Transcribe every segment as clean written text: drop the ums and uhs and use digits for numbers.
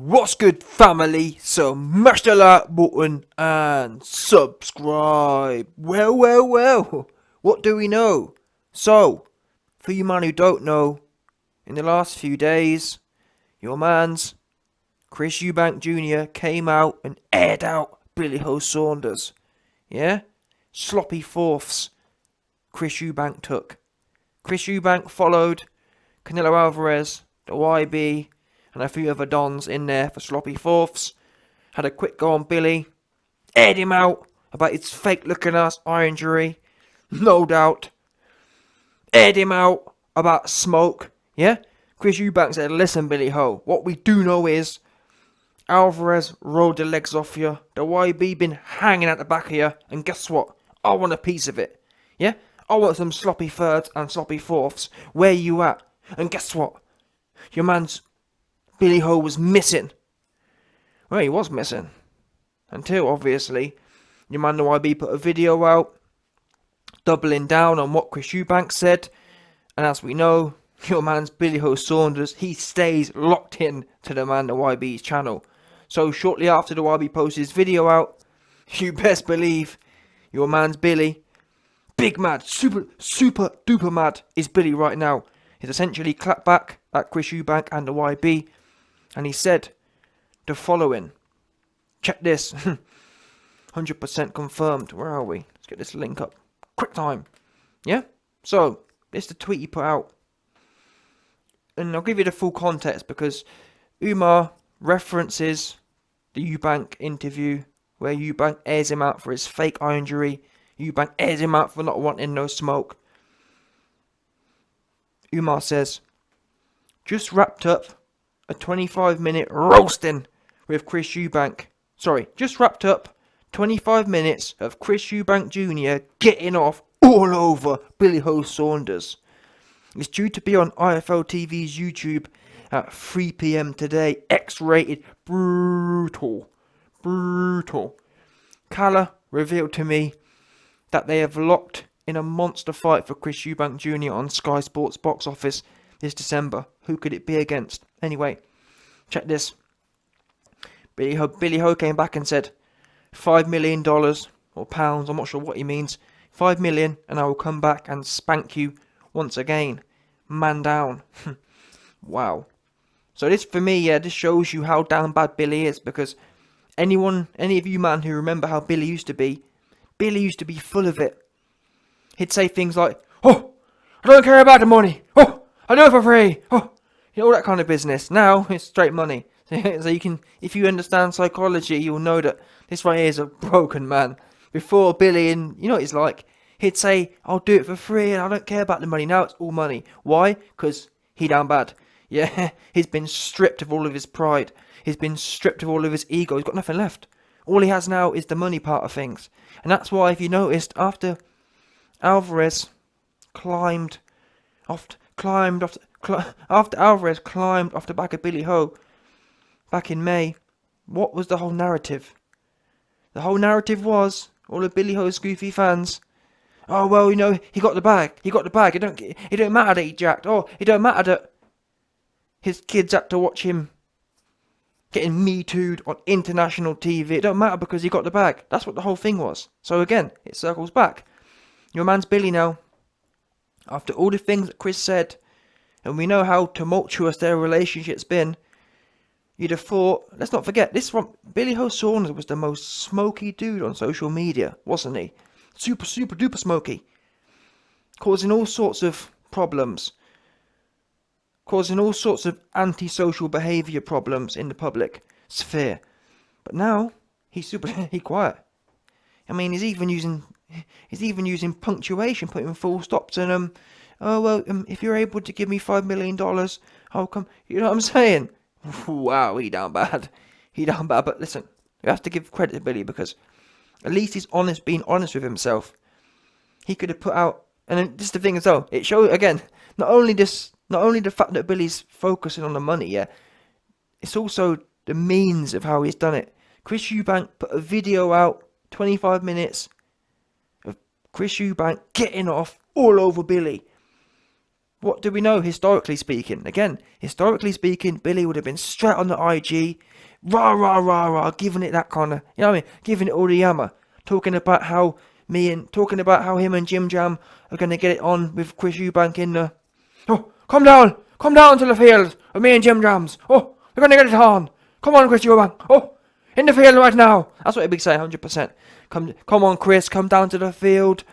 What's good, family? So smash the like button and subscribe. Well, what do we know? So, for you man who don't know, in the last few days, your man's Chris Eubank Jr. came out and aired out Joe Saunders. Yeah? Sloppy fourths Chris Eubank took. Chris Eubank followed Canelo Alvarez, the YB, and a few other dons in there for sloppy fourths. Had a quick go on Billy. Aired him out about his fake looking ass eye injury. No doubt. Aired him out about smoke. Yeah? Chris Eubank said, listen Billy Ho, what we do know is Alvarez rolled the legs off you. The YB been hanging at the back of you. And guess what? I want a piece of it. Yeah? I want some sloppy thirds and sloppy fourths. Where you at? And guess what? Your man's Billy Ho was missing. Well, he was missing. Until, obviously, your man the YB put a video out doubling down on what Chris Eubank said. And as we know, your man's Billy Ho Saunders, he stays locked in to the man the YB's channel. So shortly after the YB posted his video out, you best believe your man's Billy, big mad, super duper mad is Billy right now. He's essentially clapped back at Chris Eubank and the YB. And he said the following. Check this. 100% confirmed. Where are we? Let's get this link up. Quick time. Yeah? So, it's the tweet he put out. And I'll give you the full context because Umar references the Eubank interview where Eubank airs him out for his fake eye injury. Eubank airs him out for not wanting no smoke. Umar says, just wrapped up a 25-minute roasting with Chris Eubank. Sorry, just wrapped up 25 minutes of Chris Eubank Jr. getting off all over Billy Ho Saunders. It's due to be on IFL TV's YouTube at 3 PM today. X-rated. Brutal. Kala revealed to me that they have locked in a monster fight for Chris Eubank Jr. on Sky Sports box office this December. Who could it be against? Anyway, check this. Billy Ho came back and said, $5 million or pounds, I'm not sure what he means. 5 million and I will come back and spank you once again. Man down. Wow. So this, for me, this shows you how down bad Billy is, because any of you man who remember how Billy used to be full of it. He'd say things like, oh, I don't care about the money. Oh, I do it for free. Oh, all that kind of business. Now it's straight money. So you can, if you understand psychology, you'll know that this right here is a broken man. Before Billy, and you know what he's like, he'd say, I'll do it for free and I don't care about the money. Now it's all money. Why? Because he down bad. Yeah, he's been stripped of all of his pride. He's been stripped of all of his ego. He's got nothing left. All he has now is the money part of things. And that's why, if you noticed, after Alvarez climbed off the back of Billy Ho back in May, what was the whole narrative? The whole narrative was all of Billy Ho's goofy fans. Oh well, you know, he got the bag. It don't matter that he jacked. Oh, it don't matter that his kids had to watch him getting Me Too'd on international TV. It don't matter because he got the bag. That's what the whole thing was. So again, it circles back. Your man's Billy now. After all the things that Chris said, and we know how tumultuous their relationship's been, you'd have thought, let's not forget, Billy Ho Saunders was the most smoky dude on social media, wasn't he? Super duper smoky. Causing all sorts of problems. Causing all sorts of antisocial behaviour problems in the public sphere. But now, he's quiet. I mean, he's even using punctuation, putting full stops and if you're able to give me $5 million, I'll come. You know what I'm saying? Wow, he down bad. But listen, you have to give credit to Billy because at least he's being honest with himself. He could have put out, and then this is the thing as well. It shows again, not only the fact that Billy's focusing on the money, yeah, it's also the means of how he's done it. Chris Eubank put a video out, 25 minutes of Chris Eubank getting off all over Billy. what do we know historically speaking? Again, historically speaking, Billy would have been straight on the IG, rah rah rah rah, giving it that kind of, you know what I mean, giving it all the yammer, talking about how him and Jim Jam are gonna get it on with Chris Eubank in the, oh, come down to the field with me and Jim Jams. Oh, we're gonna get it on. Come on, Chris Eubank. Oh, in the field right now. That's what he'd be saying, 100%. Come on, Chris, come down to the field.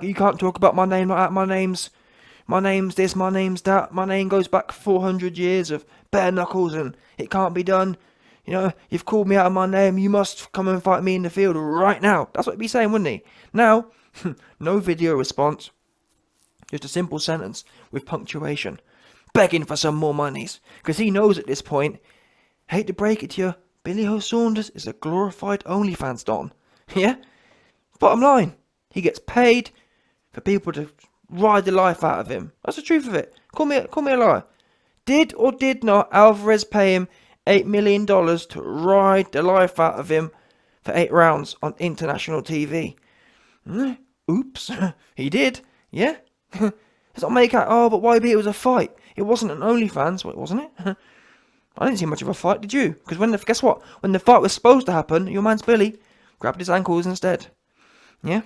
You can't talk about my name like that. My name's this, my name's that. My name goes back 400 years of bare knuckles, and it can't be done. You know, you've called me out of my name. You must come and fight me in the field right now. That's what he'd be saying, wouldn't he? Now, no video response. Just a simple sentence with punctuation. Begging for some more monies. Because he knows at this point, hate to break it to you, Billy Joe Saunders is a glorified OnlyFans Don. Yeah? Bottom line, he gets paid for people to ride the life out of him. That's the truth of it. Call me a liar. Did or did not Alvarez pay him $8 million to ride the life out of him for 8 rounds on international TV? Oops. He did. Yeah? Let's not make out, oh, but YB, it was a fight. It wasn't an OnlyFans, wasn't it? I didn't see much of a fight, did you? Because guess what? When the fight was supposed to happen, your man's Billy grabbed his ankles instead. Yeah?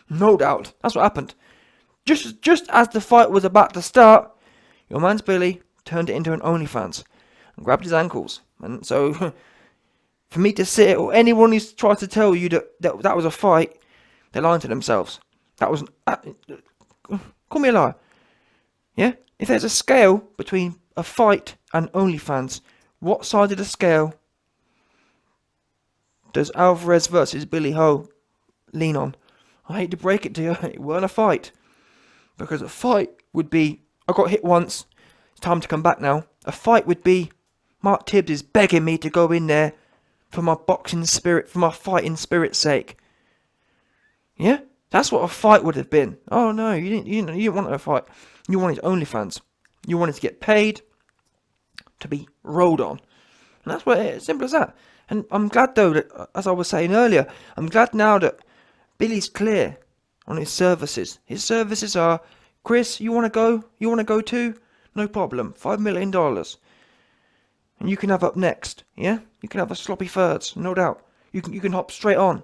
No doubt. That's what happened. Just as the fight was about to start, your man's Billy turned it into an OnlyFans and grabbed his ankles. And so, for me to sit, or anyone who's tried to tell you that was a fight, they're lying to themselves. That was... call me a liar. Yeah? If there's a scale between a fight and OnlyFans, what side of the scale does Alvarez versus Billy Ho lean on? I hate to break it to you, it weren't a fight. Because a fight would be, I got hit once, it's time to come back now. A fight would be, Mark Tibbs is begging me to go in there for my boxing spirit, for my fighting spirit's sake. Yeah? That's what a fight would have been. Oh no, you didn't want a fight. You wanted OnlyFans. You wanted to get paid to be rolled on. And that's what it is, simple as that. And I'm glad though that, as I was saying earlier, I'm glad now that Billy's clear on his services. His services are, Chris, you want to go? You want to go too? No problem. $5 million. And you can have up next. Yeah? You can have a sloppy thirds, no doubt. You can hop straight on.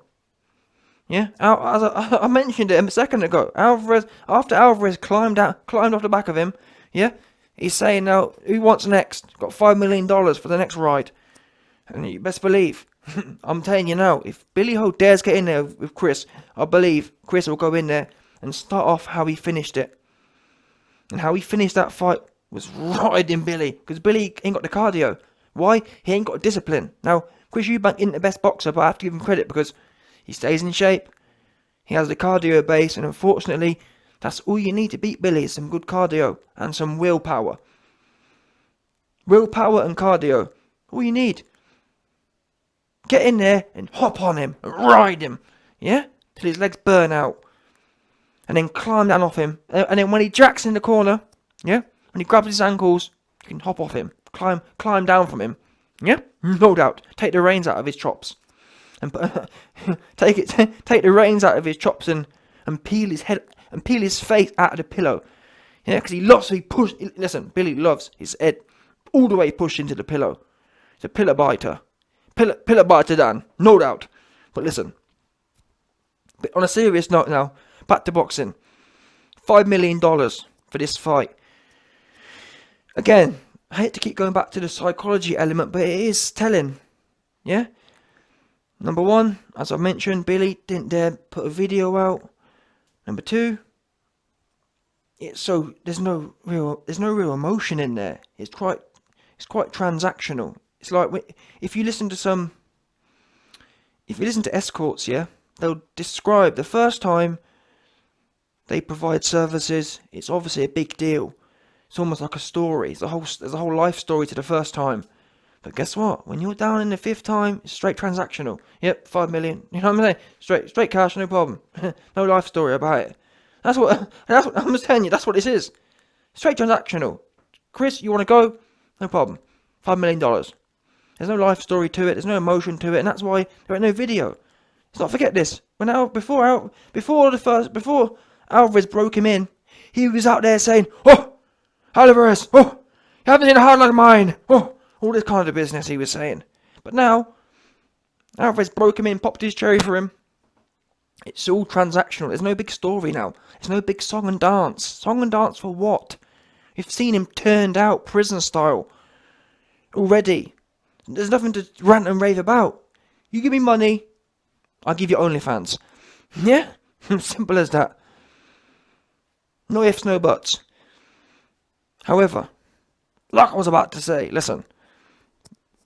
Yeah? As I mentioned it a second ago. After Alvarez climbed off the back of him, yeah? He's saying now, who wants next? Got $5 million for the next ride. And you best believe, I'm telling you now, if Billy Ho dares get in there with Chris, I believe Chris will go in there and start off how he finished it. And how he finished that fight was riding Billy. Because Billy ain't got the cardio. Why? He ain't got discipline. Now, Chris Eubank isn't the best boxer, but I have to give him credit because he stays in shape. He has the cardio base, and unfortunately, that's all you need to beat Billy is some good cardio and some willpower. Willpower and cardio. All you need. Get in there and hop on him and ride him. Yeah? Till his legs burn out. And then climb down off him. And then when he jacks in the corner, yeah? When he grabs his ankles, you can hop off him. Climb down from him. Yeah? No doubt. Take the reins out of his chops. And take the reins out of his chops and peel his head and peel his face out of the pillow. Yeah, because he loves to push. Listen, Billy loves his head all the way pushed into the pillow. He's a pillow biter. Pillow biter Dan, no doubt. But listen, but on a serious note now, back to boxing. $5 million for this fight. Again, I hate to keep going back to the psychology element, but it is telling. Yeah? Number one, as I mentioned, Billy didn't dare put a video out. Number two, there's no real emotion in there. It's quite transactional. It's like if you listen to escorts, yeah, they'll describe the first time they provide services. It's obviously a big deal. It's almost like a story. There's a whole life story to the first time. But guess what? When you're down in the 5th time, it's straight transactional. Yep, 5 million. You know what I'm saying? Straight cash, no problem. No life story about it. That's what I'm just telling you. That's what this is. Straight transactional. Chris, you want to go? No problem. $5 million. There's no life story to it. There's no emotion to it, and that's why there ain't no video. Let's not forget this. Before Alvarez broke him in, he was out there saying, "Oh, Alvarez, oh, you haven't seen a heart like mine. Oh, all this kind of business he was saying. But now, Alvarez broke him in, popped his cherry for him. It's all transactional. There's no big story now. There's no big song and dance. Song and dance for what? You've seen him turned out prison style already. There's nothing to rant and rave about. You give me money, I'll give you OnlyFans. Yeah? Simple as that. No ifs, no buts. However, like I was about to say, listen.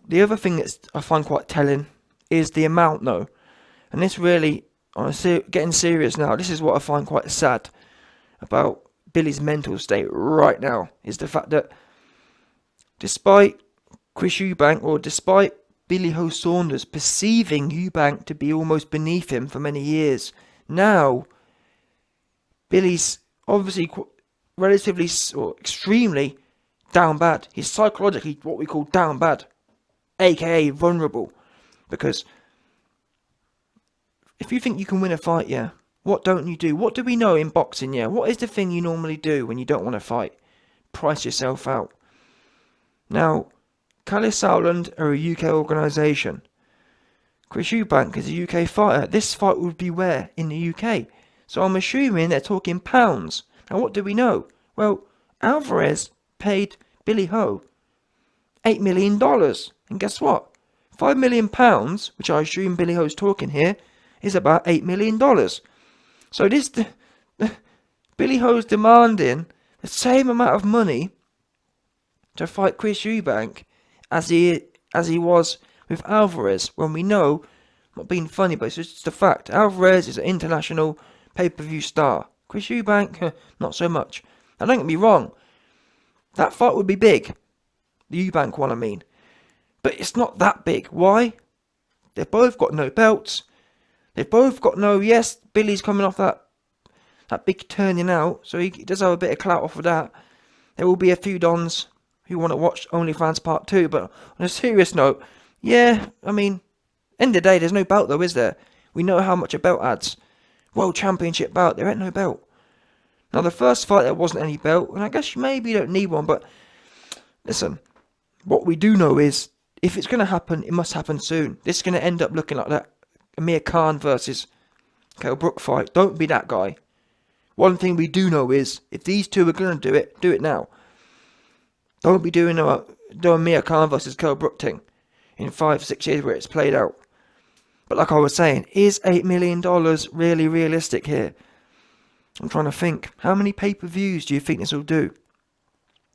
The other thing that I find quite telling is the amount, though. And this really, getting serious now, this is what I find quite sad about Billy's mental state right now, is the fact that despite Chris Eubank, or despite Billy Joe Saunders perceiving Eubank to be almost beneath him for many years, now Billy's obviously relatively or extremely down bad. He's psychologically what we call down bad, aka vulnerable. Because if you think you can win a fight, yeah, what don't you do? What do we know in boxing, yeah? What is the thing you normally do when you don't want to fight? Price yourself out. Now, Callis Sauerland are a UK organisation. Chris Eubank is a UK fighter. This fight would be where? In the UK. So I'm assuming they're talking pounds. And what do we know? Well, Alvarez paid Billy Ho $8 million. And guess what? £5 million, which I assume Billy Ho's talking here, is about $8 million. So Billy Ho's demanding the same amount of money to fight Chris Eubank as he was with Alvarez, when we know, I'm not being funny, but it's just a fact, Alvarez is an international pay-per-view star. Chris Eubank, not so much. Now don't get me wrong, that fight would be big. The Eubank one, I mean. But it's not that big. Why? They've both got no belts. They've both got no, yes, Billy's coming off that big turning out, so he does have a bit of clout off of that. There will be a few dons who want to watch OnlyFans Part 2, but on a serious note, yeah, I mean, end of the day, there's no belt though, is there? We know how much a belt adds. World Championship belt, there ain't no belt. Now, the first fight, there wasn't any belt, and I guess maybe you don't need one, but listen, what we do know is, if it's going to happen, it must happen soon. This is going to end up looking like that Amir Khan versus Kell Brook fight. Don't be that guy. One thing we do know is, if these two are going to do it now. Don't be doing the Amir Khan versus Kell Brook thing in 5-6 years where it's played out. But like I was saying, is $8 million really realistic here? I'm trying to think. How many pay-per-views do you think this will do?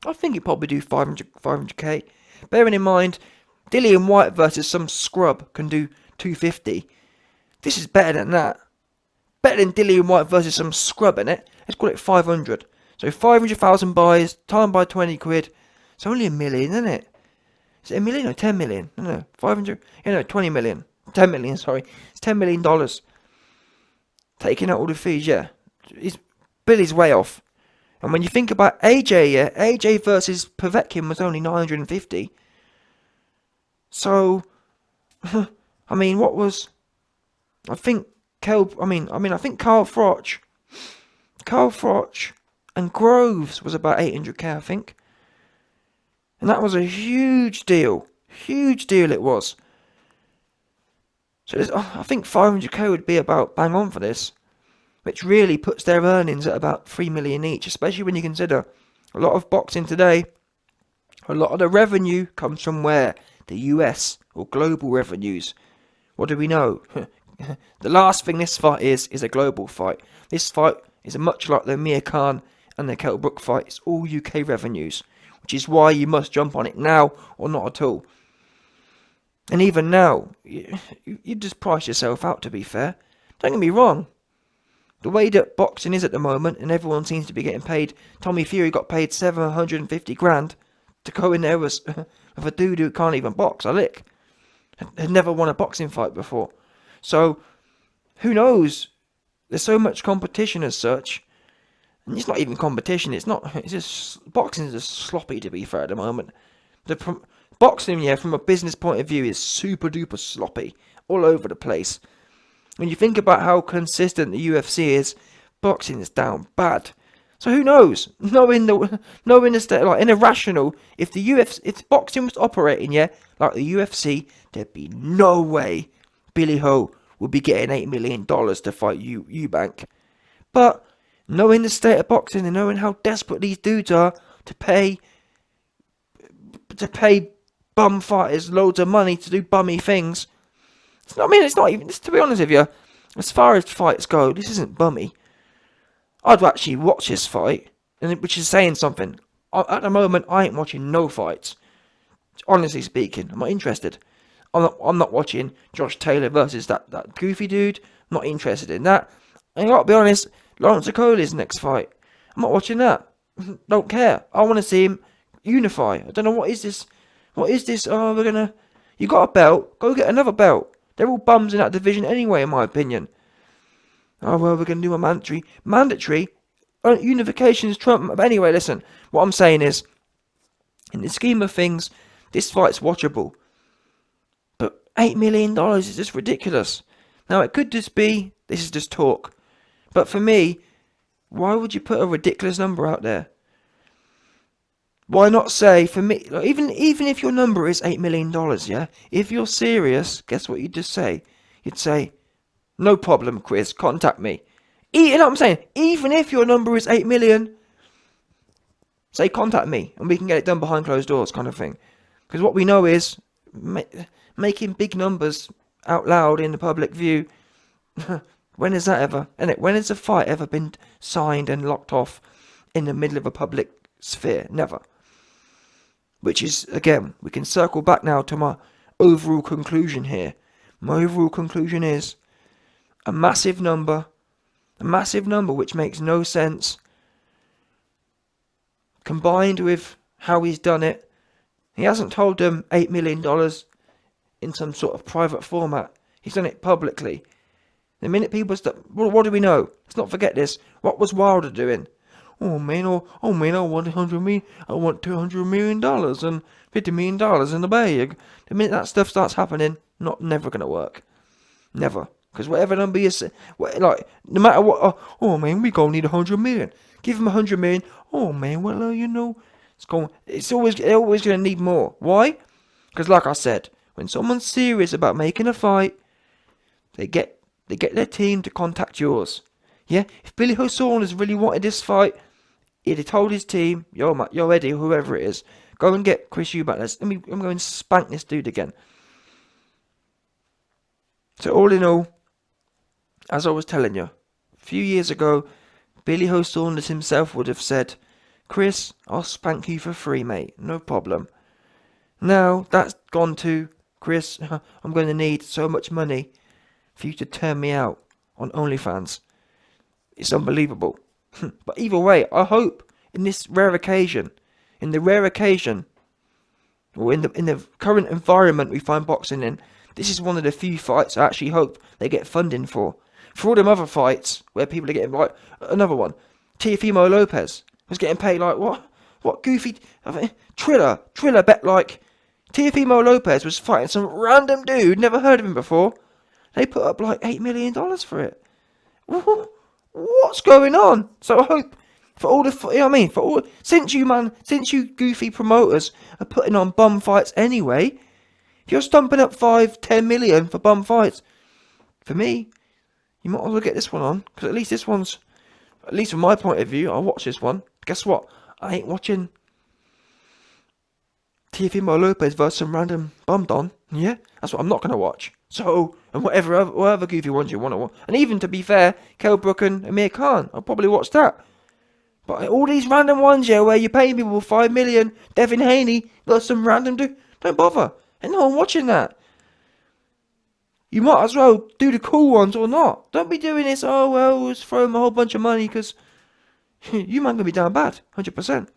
I think it'll probably do 500k. Bearing in mind, Dillian White versus some scrub can do 250. This is better than that. Better than Dillian White versus some scrub, innit? Let's call it 500. So 500,000 buys, timed by 20 quid. It's only $1 million, isn't it? Is it $1 million or 10 million? No, 500. Yeah, no, 20 million. 10 million, sorry. It's $10 million. Taking out all the fees, yeah. Billy's way off. And when you think about AJ, yeah, AJ versus Povetkin was only 950. So, I mean, what was? I think I think Carl Froch and Groves was about 800k, I think. And that was a huge deal. Huge deal it was. So I think 500k would be about bang on for this. Which really puts their earnings at about 3 million each. Especially when you consider a lot of boxing today. A lot of the revenue comes from where? The US or global revenues. What do we know? The last thing this fight is a global fight. This fight is much like the Amir Khan and the Kell Brook fight. It's all UK revenues. Which is why you must jump on it now or not at all. And even now, you just price yourself out, to be fair. Don't get me wrong. The way that boxing is at the moment, and everyone seems to be getting paid. Tommy Fury got paid 750 grand to go in there with a dude who can't even box a lick. Had never won a boxing fight before. So, who knows? There's so much competition as such. And it's not even competition. It's just, boxing is just sloppy, to be fair, at the moment. Boxing, yeah, from a business point of view, is super duper sloppy. All over the place. When you think about how consistent the UFC is, boxing is down bad. So who knows? Knowing the state, like in a rational, if the UFC, if boxing was operating, yeah, like the UFC, there'd be no way Billy Ho would be getting $8 million to fight Eubank. But knowing the state of boxing and knowing how desperate these dudes are to pay bum fighters loads of money to do bummy things. It's not even. To be honest with you, as far as fights go, this isn't bummy. I'd actually watch this fight, which is saying something. At the moment, I ain't watching no fights. Honestly speaking, I'm not interested. I'm not watching Josh Taylor versus that goofy dude. I'm not interested in that. And I gotta be honest, Lawrence Okoli's next fight. I'm not watching that. Don't care. I want to see him unify. I don't know what is this. What is this? Oh, you got a belt. Go get another belt. They're all bums in that division anyway, in my opinion. Oh, well, we're going to do a mandatory unification is Trump. But anyway, listen, what I'm saying is, in the scheme of things, this fight's watchable. But $8 million is just ridiculous. Now, it could just be, this is just talk. But for me, why would you put a ridiculous number out there? Why not say, for me, even if your number is $8 million, yeah? If you're serious, guess what you'd just say? You'd say, no problem, Chris, contact me. You know what I'm saying? Even if your number is 8 million, say contact me and we can get it done behind closed doors kind of thing. Because what we know is making big numbers out loud in the public view, when has that ever, when has a fight ever been signed and locked off in the middle of a public sphere? Never. Which is, again, we can circle back now to my overall conclusion here. My overall conclusion is a massive number which makes no sense, combined with how he's done it. He hasn't told them $8 million in some sort of private format. He's done it publicly. The minute people start, what do we know? Let's not forget this. What was Wilder doing? Oh man, I want $100 million. I want $200 million and $50 million in the bag. The minute that stuff starts happening, never gonna work. Never. Because whatever number you say, no matter what, oh man, we gonna need $100 million. Give him $100 million. Oh man, well, it's always gonna need more. Why? Because like I said, when someone's serious about making a fight, they get their team to contact yours. Yeah, if Billy Joe Saunders really wanted this fight, he'd have told his team, yo Eddie, whoever it is, go and get Chris Eubank. I'm going to spank this dude again. So all in all, as I was telling you, a few years ago, Billy Joe Saunders himself would have said, Chris, I'll spank you for free, mate, no problem. Now, that's gone to, Chris, I'm going to need so much money for you to turn me out on OnlyFans. It's unbelievable. But either way, I hope in the rare occasion, or in the current environment we find boxing in, this is one of the few fights I actually hope they get funding for. For all them other fights where people are getting, like, another one, Teofimo Lopez was getting paid like, what goofy, Triller bet like, Teofimo Lopez was fighting some random dude, never heard of him before. They put up like $8 million for it. What's going on? So I hope for all the, since you goofy promoters are putting on bum fights anyway, if you're stumping up 5-10 million for bum fights, for me, you might as well get this one on, because at least from my point of view, I'll watch this one. Guess what? I ain't watching Teofimo Lopez versus some random bum don. Yeah, that's what I'm not going to watch. So, and whatever goofy ones you want to watch. And even to be fair, Kell Brook and Amir Khan, I'll probably watch that. But all these random ones, yeah, where you're paying people 5 million, Devin Haney versus some random dude, don't bother. And no one watching that. You might as well do the cool ones or not. Don't be doing this, let's throw them a whole bunch of money, because you might going to be down bad, 100%.